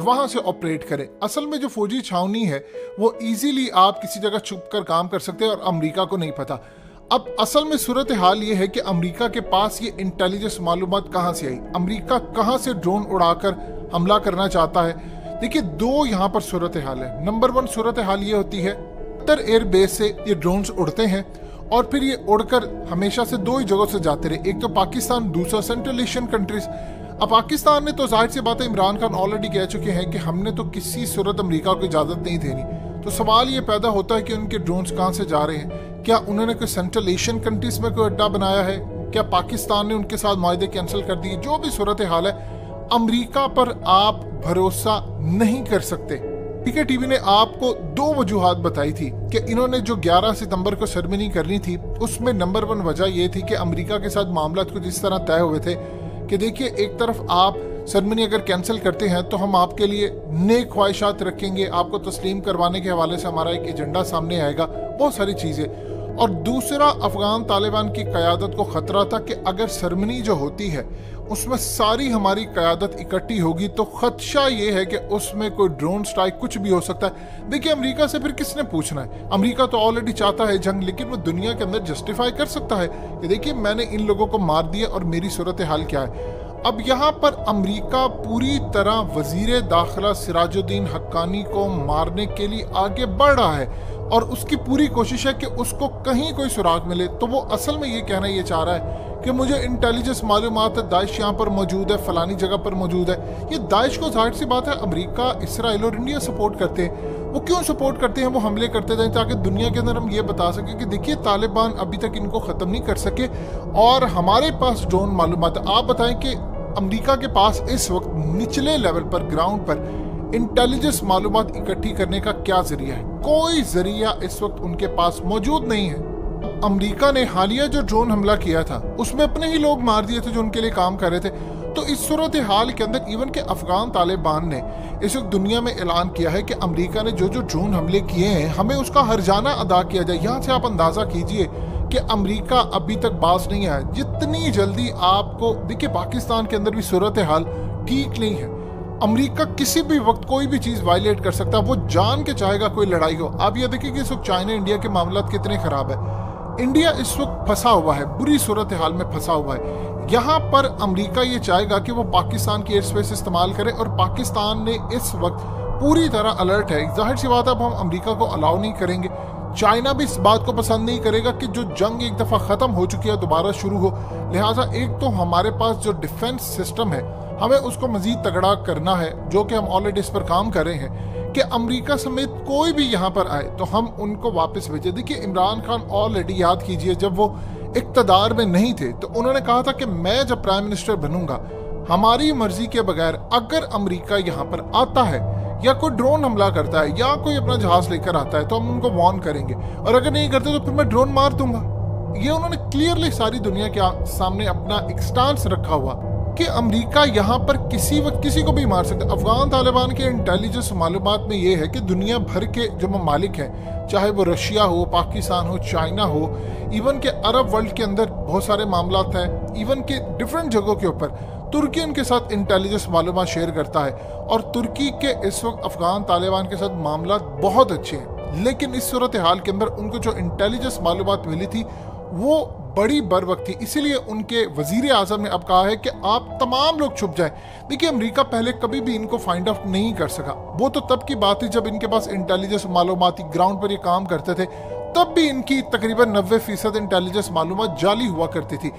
वहां से ऑपरेट करें। असल में जो फौजी छावनी है वो इजीली आप किसी जगह छुप कर काम कर सकते हैं और अमेरिका को नहीं पता। अब असल में सूरत हाल ये है कि अमेरिका के पास ये इंटेलिजेंस मालूमात कहां से आई, अमेरिका कहां से ड्रोन उड़ाकर हमला करना चाहता है। देखिए, दो यहाँ पर सूरत हाल है। नंबर 1 सूरत हाल ये होती है, उत्तर एयरबेस से ये ड्रोन्स उड़ते हैं और फिर ये उड़कर हमेशा से दो ही जगहों से जाते रहे, एक तो पाकिस्तान, दूसरा सेंट्रल एशियन कंट्रीज। अब पाकिस्तान ने तो जाहिर सी बात है, इमरान खान ऑलरेडी कह चुके हैं कि हमने तो किसी सूरत अमेरिका को इजाजत नहीं देनी। तो सवाल ये पैदा होता है कि उनके ड्रोन्स कहां से जा रहे हैं, क्या उन्होंने कोई सेंट्रल एशियन कंट्रीज में कोई अड्डा बनाया है, क्या पाकिस्तान ने उनके साथ मुआहदे कैंसिल कर दिए। जो भी सूरत हाल है, अमेरिका पर आप भरोसा नहीं कर सकते। पीके टीवी ने आपको 2 वजूहात बताई थी कि इन्होंने जो 11 सितंबर को सेरेमनी करनी थी, उसमें नंबर 1 वजह यह थी कि अमेरिका के साथ मामला कुछ इस तरह तय हुए थे कि देखिए, एक तरफ आप सेरेमनी अगर कैंसिल करते हैं तो हम आपके लिए नेक ख्वाहिशात रखेंगे, आपको तस्लीम करवाने के हवाले से हमारा एक एजेंडा सामने आएगा, बहुत सारी चीज़ें। और दूसरा, अफगान तालिबान की क़यादत को ख़तरा था कि अगर सेरेमनी जो होती है उसमें सारी हमारी क़यादत इकट्ठी होगी तो ख़दशा ये है कि उसमें कोई ड्रोन स्ट्राइक कुछ भी हो सकता है। देखिए, अमेरिका से फिर किसने पूछना है, अमेरिका तो ऑलरेडी चाहता है जंग, लेकिन वो दुनिया के अंदर जस्टिफाई कर सकता है कि देखिए, मैंने इन लोगों को मार दिया और मेरी सूरत हाल क्या है। अब यहाँ पर अमेरिका पूरी तरह वजीर दाखिला सिराजुद्दीन हक्कानी को मारने के लिए आगे बढ़ रहा है और उसकी पूरी कोशिश है कि उसको कहीं कोई सुराग मिले। तो वो असल में ये कहना ये चाह रहा है कि मुझे इंटेलिजेंस मालूमात है, दाइश यहाँ पर मौजूद है, फलानी जगह पर मौजूद है। ये दाइश को जाहिर सी बात है अमेरिका, इसराइल और इंडिया सपोर्ट करते हैं। वो क्यों सपोर्ट करते हैं, वो हमले करते जाएं ताकि दुनिया के अंदर हम ये बता सकें कि देखिए, तालिबान अभी तक इनको ख़त्म नहीं कर सके और हमारे पास ड्रोन मालूमात है। आप बताएं कि अमेरिका के पास इस वक्त निचले लेवल पर, ग्राउंड पर इंटेलिजेंस मालूमात इकट्ठी करने का क्या जरिया है? कोई जरिया इस वक्त उनके पास मौजूद नहीं है। अमेरिका ने हालिया जो ड्रोन हमला किया था उसमें अपने ही लोग मार दिए थे जो उनके लिए काम कर रहे थे। तो इस सूरत हाल के अंदर इवन के अफगान तालिबान ने इस वक्त दुनिया में ऐलान किया है कि अमेरिका ने जो जो ड्रोन हमले किए हैं हमें उसका हर्जाना अदा किया जाए। यहाँ से आप अंदाजा कीजिए कि अमेरिका अभी तक बाज नहीं आया। जितनी जल्दी आपको देखिए, पाकिस्तान के अंदर भी सूरत हाल ठीक नहीं है। अमेरिका किसी भी वक्त कोई भी चीज वायलेट कर सकता है, वो जान के चाहेगा कोई लड़ाई हो। आप ये देखिए कि इस वक्त चाइना इंडिया के मामला कितने खराब है। इंडिया इस वक्त फंसा हुआ है, बुरी सूरत हाल में फंसा हुआ है। यहाँ पर अमेरिका ये चाहेगा कि वो पाकिस्तान की एयर स्पेस इस्तेमाल करे और पाकिस्तान ने इस वक्त पूरी तरह अलर्ट है। जाहिर सी बात है, अब हम अमेरिका को अलाउ नहीं करेंगे। चाइना भी इस बात को पसंद नहीं करेगा कि जो जंग एक दफा खत्म हो चुकी है दोबारा शुरू हो। लिहाजा एक तो हमारे पास जो डिफेंस सिस्टम है हमें उसको मजीद तगड़ा करना है, जो कि हम ऑलरेडी इस पर काम कर रहे हैं कि अमेरिका समेत कोई भी यहाँ पर आए तो हम उनको वापस भेजें। देखिए, इमरान खान ऑलरेडी, याद कीजिए, जब वो इक्तदार में नहीं थे तो उन्होंने कहा था कि मैं जब प्राइम मिनिस्टर बनूंगा, हमारी मर्जी के बगैर अगर अमेरिका यहाँ पर आता है या कोई ड्रोन हमला करता है या कोई अपना जहाज लेकर आता है तो हम उनको वार्न करेंगे, और अगर नहीं करते तो फिर मैं ड्रोन मार दूंगा। ये उन्होंने क्लियरली सारी दुनिया के सामने अपना एक स्टांस रखा हुआ कि अमेरिका यहाँ पर किसी वक्त किसी को भी मार सकता है। अफगान तालिबान के इंटेलिजेंस मालूमात में ये है कि दुनिया भर के जो ममालिक हैं, चाहे वो रशिया हो, पाकिस्तान हो, चाइना हो, इवन के अरब वर्ल्ड के अंदर बहुत सारे मामला हैं, इवन के डिफरेंट जगहों के ऊपर तुर्की उनके साथ इंटेलिजेंस मालूमात शेयर करता है और तुर्की के इस वक्त अफगान तालिबान के साथ मामला बहुत अच्छे हैं। लेकिन इस सूरत हाल के अंदर उनको जो इंटेलिजेंस मालूमात मिली थी वो बड़ी बर वक्त थी, इसीलिए उनके वजीर आजम ने अब कहा है कि आप तमाम लोग छुप जाएं। देखिए, अमेरिका पहले कभी भी इनको फाइंड आउट नहीं कर सका। वो तो तब की बात थी जब इनके पास इंटेलिजेंस मालूमात थी, ग्राउंड पर ये काम करते थे, तब भी इनकी तकरीबन 90% इंटेलिजेंस मालूमात जाली हुआ करती थी।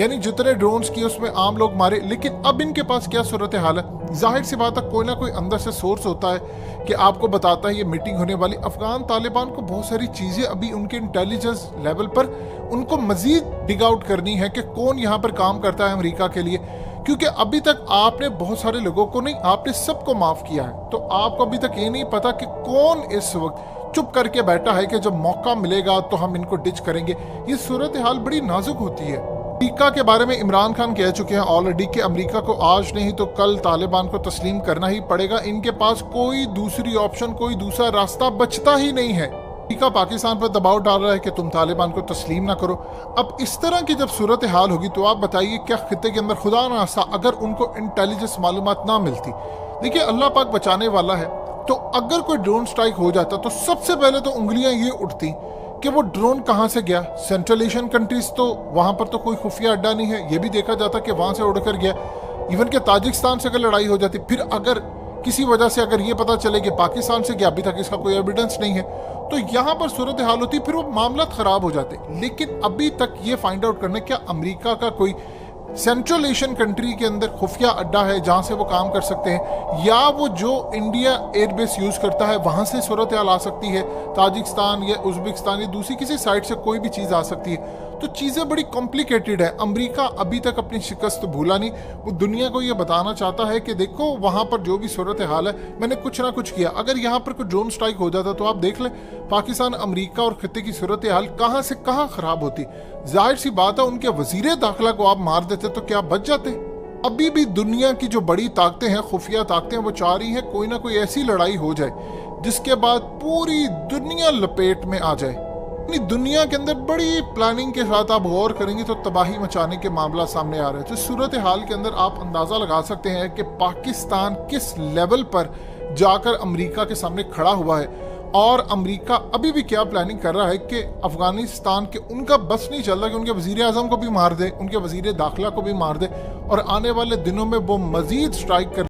यानी जितने ड्रोन्स किए उसमें आम लोग मारे। लेकिन अब इनके पास क्या सूरत हाल है? जाहिर सी बात है, कोई ना कोई अंदर से सोर्स होता है कि आपको बताता है ये मीटिंग होने वाली। अफगान तालिबान को बहुत सारी चीजें अभी उनके इंटेलिजेंस लेवल पर उनको मजीद डिग आउट करनी है कि कौन यहाँ पर काम करता है अमेरिका के लिए, क्योंकि अभी तक आपने बहुत सारे लोगों को नहीं, आपने सबको माफ किया है। तो आपको अभी तक ये नहीं पता कि कौन इस वक्त चुप करके बैठा है कि जब मौका मिलेगा तो हम इनको डिच करेंगे। ये सूरत हाल बड़ी नाजुक होती है। अमेरिका के बारे में इमरान खान कह चुके हैं ऑलरेडी कि अमेरिका को आज नहीं तो कल तालिबान को तस्लीम करना ही पड़ेगा। इनके पास कोई दूसरी ऑप्शन, कोई दूसरा रास्ता बचता ही नहीं है। अमेरिका पाकिस्तान पर दबाव डाल रहा है कि तुम तालिबान को तस्लीम ना करो। अब इस तरह की जब सूरत हाल होगी तो आप बताइए क्या खित्ते के अंदर खुदा ना खास्ता अगर उनको इंटेलिजेंस मालूमात ना मिलती, देखिए अल्लाह पाक बचाने वाला है, तो अगर कोई ड्रोन स्ट्राइक हो जाता तो सबसे पहले तो उंगलियां ये उठती कि वो ड्रोन कहाँ से गया। सेंट्रल एशियन कंट्रीज तो वहां पर तो कोई खुफिया अड्डा नहीं है, ये भी देखा जाता कि वहां से उड़कर गया। इवन के ताजिकिस्तान से अगर लड़ाई हो जाती, फिर अगर किसी वजह से अगर ये पता चले कि पाकिस्तान से गया, अभी तक इसका कोई एविडेंस नहीं है, तो यहाँ पर सूरत हाल होती, फिर वो मामला खराब हो जाते। लेकिन अभी तक ये फाइंड आउट करना क्या अमेरिका का कोई सेंट्रल एशियन कंट्री के अंदर खुफिया अड्डा है जहां से वो काम कर सकते हैं, या वो जो इंडिया एयरबेस यूज करता है वहां से सूरत हाल आ सकती है, ताजिकिस्तान या उज्बेकिस्तान या दूसरी किसी साइड से कोई भी चीज आ सकती है। तो चीजें बड़ी कॉम्प्लिकेटेड है। अमेरिका अभी तक अपनी शिकस्त भूला नहीं, वो दुनिया को ये बताना चाहता है कि देखो वहां पर जो भी सूरत हाल है, मैंने कुछ ना कुछ किया। अगर यहाँ पर कोई ड्रोन स्ट्राइक हो जाता तो आप देख लें पाकिस्तान, अमेरिका और खित्ते की सूरत हाल कहाँ से कहाँ खराब होती। जाहिर सी बात है उनके वजीर दाखिला को आप मार देते तो क्या बच जाते। अभी भी दुनिया की जो बड़ी ताकतें हैं, खुफिया ताकतें, वो चाह रही हैं कोई ना कोई ऐसी लड़ाई हो जाए जिसके बाद पूरी दुनिया लपेट में आ जाए। अपनी दुनिया के अंदर बड़ी प्लानिंग के साथ आप गौर करेंगे तो तबाही मचाने के मामला सामने आ रहे हैं। तो सूरत हाल के अंदर आप अंदाजा लगा सकते हैं कि पाकिस्तान किस लेवल पर जाकर अमेरिका के सामने खड़ा हुआ है, और अमेरिका अभी भी क्या प्लानिंग कर रहा है कि अफगानिस्तान के उनका बस नहीं चल रहा कि उनके वजीर आजम को भी मार दे, उनके वजीर दाखिला को भी मार दे, और आने वाले दिनों में वो मजीद स्ट्राइक कर